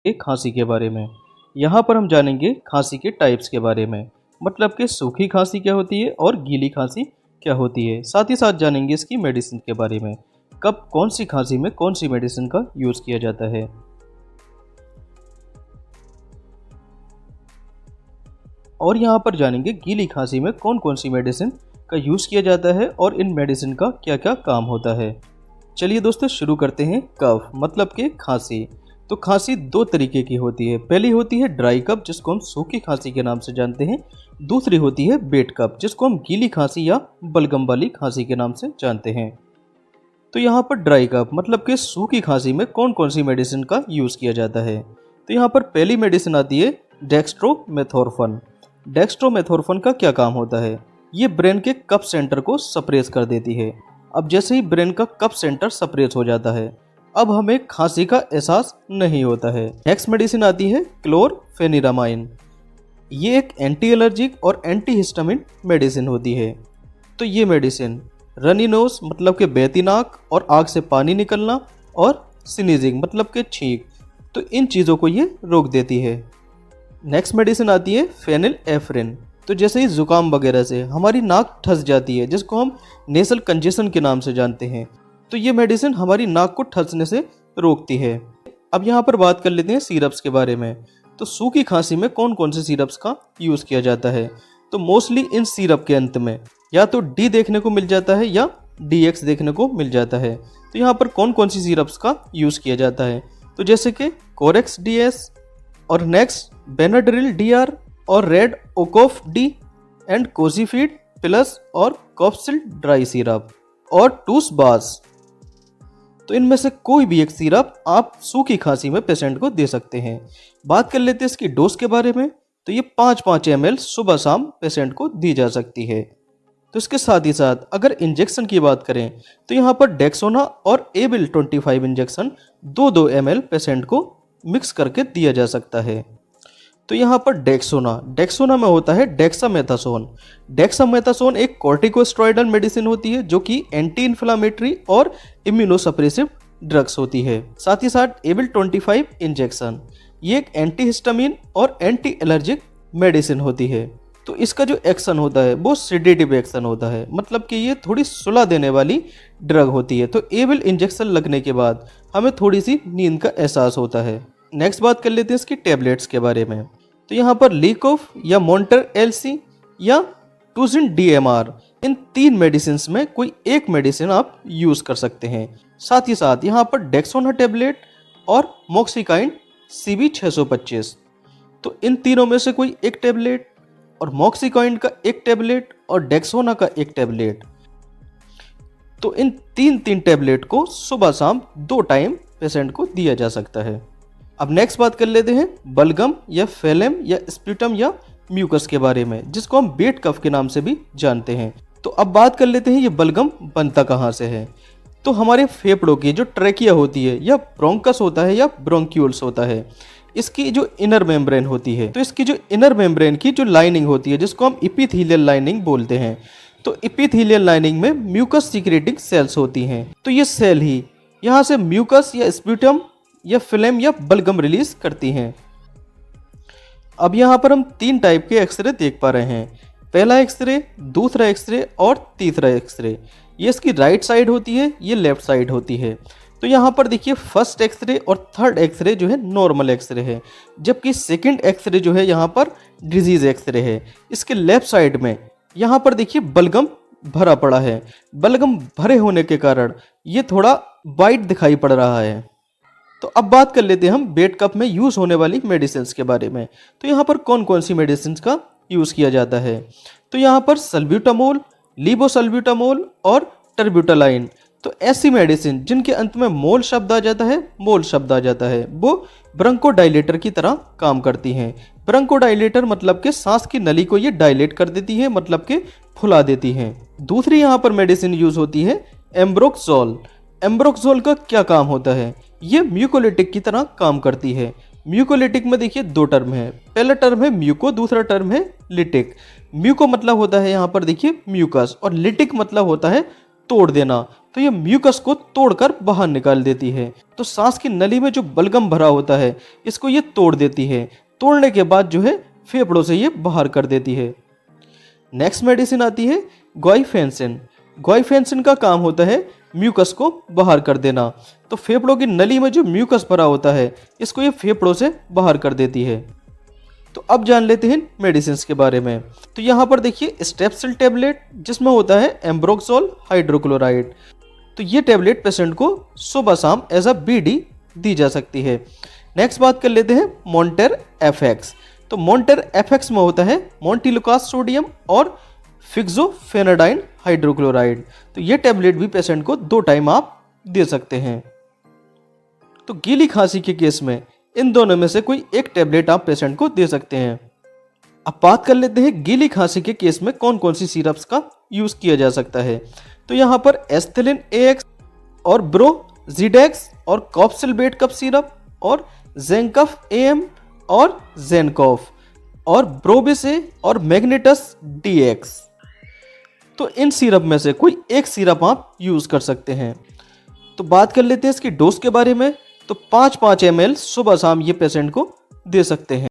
एक खांसी के बारे में। यहाँ पर हम जानेंगे खांसी के टाइप्स के बारे में, मतलब कि सूखी खांसी क्या होती है और गीली खांसी क्या होती है। साथ ही साथ जानेंगे इसकी मेडिसिन के बारे में, कब कौन सी खांसी में कौन सी मेडिसिन का यूज़ किया जाता है। और यहाँ पर जानेंगे गीली खांसी में कौन कौन सी मेडिसिन का यूज़ किया जाता है और इन मेडिसिन का क्या क्या काम होता है। चलिए दोस्तों शुरू करते हैं। कफ मतलब कि खांसी। तो खांसी दो तरीके की होती है। पहली होती है ड्राई कफ, जिसको हम सूखी खांसी के नाम से जानते हैं। दूसरी होती है वेट कफ, जिसको हम गीली खांसी या बलगम वाली खांसी के नाम से जानते हैं। तो यहाँ पर ड्राई कफ मतलब कि सूखी खांसी में कौन कौन सी मेडिसिन का यूज़ किया जाता है। तो यहाँ पर पहली मेडिसिन आती है डेक्स्ट्रोमेथोर्फन। डेक्स्ट्रोमेथोर्फन का क्या काम होता है, ये ब्रेन के कफ सेंटर को सप्रेस कर देती है। अब जैसे ही ब्रेन का कफ सेंटर सप्रेस हो जाता है, अब हमें खांसी का एहसास नहीं होता है। नेक्स्ट मेडिसिन आती है क्लोरफेनिरामाइन। ये एक एंटी एलर्जिक और एंटी हिस्टामिन मेडिसिन होती है। तो ये मेडिसिन रनी नोज मतलब कि बहती नाक और आग से पानी निकलना और स्नीजिंग मतलब कि छींक, तो इन चीज़ों को ये रोक देती है। नेक्स्ट मेडिसिन आती है फेनिलेफ्रिन। तो जैसे ही जुकाम वगैरह से हमारी नाक ठस जाती है, जिसको हम नेसल कंजेशन के नाम से जानते हैं, तो ये मेडिसिन हमारी नाक को ठसने से रोकती है। अब यहाँ पर बात कर लेते हैं सिरप्स के बारे में। तो सूखी खांसी में कौन कौन से सिरप्स का यूज़ किया जाता है। तो मोस्टली इन सिरप के अंत में या तो डी देखने को मिल जाता है या DX देखने को मिल जाता है। तो यहाँ पर कौन कौन सी सिरप्स का यूज़ किया जाता है, तो जैसे कि कोरेक्स DS और नेक्स्ट बेनाड्रिल DR और रेड ओकोफ डी एंड कोजीफीड प्लस और कॉप्सिल ड्राई सिरप और टूस बास। तो इनमें से कोई भी एक सिरप आप सूखी खांसी में पेशेंट को दे सकते हैं। बात कर लेते हैं इसकी डोज के बारे में। तो ये 5-5 ml सुबह शाम पेशेंट को दी जा सकती है। तो इसके साथ ही साथ अगर इंजेक्शन की बात करें, तो यहाँ पर डेक्सोना और एबिल 25 इंजेक्शन 2-2 ml पेशेंट को मिक्स करके दिया जा सकता है। तो यहाँ पर डेक्सोना में होता है डेक्सामेथासोन। डेक्सामेथासोन एक कॉर्टिकोस्टेरॉइडल मेडिसिन होती है जो कि एंटी इन्फ्लामेटरी और इम्यूनोसप्रेसिव ड्रग्स होती है। साथ ही साथ एबिल 25 इंजेक्शन ये एक एंटी हिस्टामिन और एंटी एलर्जिक मेडिसिन होती है। तो इसका जो एक्शन होता है वो सेडेटिव एक्शन होता है, मतलब कि ये थोड़ी सुला देने वाली ड्रग होती है। तो एबिल इंजेक्शन लगने के बाद हमें थोड़ी सी नींद का एहसास होता है। नेक्स्ट बात कर लेते हैं इसकी टेबलेट्स के बारे में। तो यहाँ पर लीकोफ या मोन्टर LC या टूजिन DMR, इन 3 मेडिसिन में कोई एक मेडिसिन आप यूज़ कर सकते हैं। साथ ही साथ यहाँ पर डेक्सोना टेबलेट और मॉक्सिकाइन CB 625, तो इन तीनों में से कोई एक टेबलेट और मॉक्सिकाइन का एक टेबलेट और डेक्सोना का एक टेबलेट, तो इन 3 टेबलेट को सुबह शाम 2 टाइम पेशेंट को दिया जा सकता है। अब नेक्स्ट बात कर लेते हैं बलगम या फेलेम या स्प्यूटम या म्यूकस के बारे में, जिसको हम वेट कफ के नाम से भी जानते हैं। तो अब बात कर लेते हैं ये बलगम बनता कहाँ से है। तो हमारे फेफड़ों की जो ट्रैकिया होती है या ब्रोंकस होता है या ब्रोंक्यूल्स होता है, इसकी जो इनर मेम्ब्रेन होती है, तो इसकी जो इनर मेम्ब्रेन की जो लाइनिंग होती है, जिसको हम इपिथेलियल लाइनिंग बोलते हैं, तो इपिथेलियल लाइनिंग में म्यूकस सीक्रेटिंग सेल्स होती हैं। तो ये सेल ही यहाँ से म्यूकस या स्प्यूटम या फिल्म या बलगम रिलीज करती हैं। अब यहाँ पर हम 3 टाइप के एक्सरे देख पा रहे हैं। पहला एक्सरे, दूसरा एक्सरे और तीसरा एक्सरे। ये इसकी राइट साइड होती है, ये लेफ्ट साइड होती है। तो यहाँ पर देखिए फर्स्ट एक्सरे और थर्ड एक्सरे जो है नॉर्मल एक्सरे है, जबकि सेकंड एक्सरे जो है यहाँ पर डिजीज एक्सरे है। इसके लेफ्ट साइड में यहाँ पर देखिए बलगम भरा पड़ा है। बलगम भरे होने के कारण ये थोड़ा वाइट दिखाई पड़ रहा है। तो अब बात कर लेते हैं हम वेट कफ में यूज़ होने वाली मेडिसिन के बारे में। तो यहाँ पर कौन कौन सी मेडिसिन का यूज़ किया जाता है। तो यहाँ पर सल्ब्यूटामोल, लीवोसल्ब्यूटामोल और टर्ब्यूटालाइन, तो ऐसी मेडिसिन जिनके अंत में मोल शब्द आ जाता है, वो ब्रोंकोडाइलेटर की तरह काम करती हैं। ब्रोंकोडाइलेटर मतलब कि सांस की नली को ये डायलेट कर देती है, मतलब कि फुला देती हैं। दूसरी यहाँ पर मेडिसिन यूज़ होती है एम्ब्रोक्सोल। एम्ब्रोक्सोल का क्या काम होता है, ये म्यूकोलिटिक की तरह काम करती है। म्यूकोलिटिक में देखिए 2 टर्म है, पहला टर्म है म्यूको, दूसरा टर्म है लिटिक। म्यूको मतलब होता है यहाँ पर देखिए म्यूकस और लिटिक मतलब होता है तोड़ देना, तो ये म्यूकस को तोड़कर बाहर निकाल देती है। तो सांस की नली में जो बलगम भरा होता है इसको ये तोड़ देती है। तोड़ने के बाद जो है फेफड़ों से ये बाहर कर देती है। नेक्स्ट मेडिसिन आती है गॉइफेंसिन। गॉइफेंसिन का काम होता है म्यूकस को बाहर कर देना। तो फेफड़ों की नली में जो म्यूकस भरा होता है इसको ये फेफड़ों से बाहर कर देती है। तो अब जान लेते हैं मेडिसिन के बारे में। तो यहाँ पर देखिए स्ट्रेप्सिल टेबलेट, जिसमें होता है एम्ब्रोक्सोल हाइड्रोक्लोराइड। तो ये टेबलेट पेशेंट को सुबह शाम एज अ बीडी दी जा सकती है। नेक्स्ट बात कर लेते हैं मॉन्टेर एफएक्स। तो मॉन्टेर एफएक्स में होता है मोन्टिलुकास सोडियम और फिक्सोफेनाडाइन हाइड्रोक्लोराइड। तो ये टेबलेट भी पेशेंट को 2 टाइम आप दे सकते हैं। तो गीली खांसी के केस में इन दोनों में से कोई एक टेबलेट आप पेशेंट को दे सकते हैं। अब बात कर लेते हैं गीली खांसी के केस में कौन कौन सी सिरप्स का यूज किया जा सकता है। तो यहाँ पर एस्थेलिन AX और ब्रोजीडेक्स और कॉप्सिलबेट कफ सिरप और जेंकफ AM और जेनकॉफ और ब्रोबिसे और मैग्नेटस DX। तो इन सिरप में से कोई एक सिरप आप यूज कर सकते हैं। तो बात कर लेते हैं इसकी डोज के बारे में। तो 5-5 ml सुबह शाम ये पेशेंट को दे सकते हैं।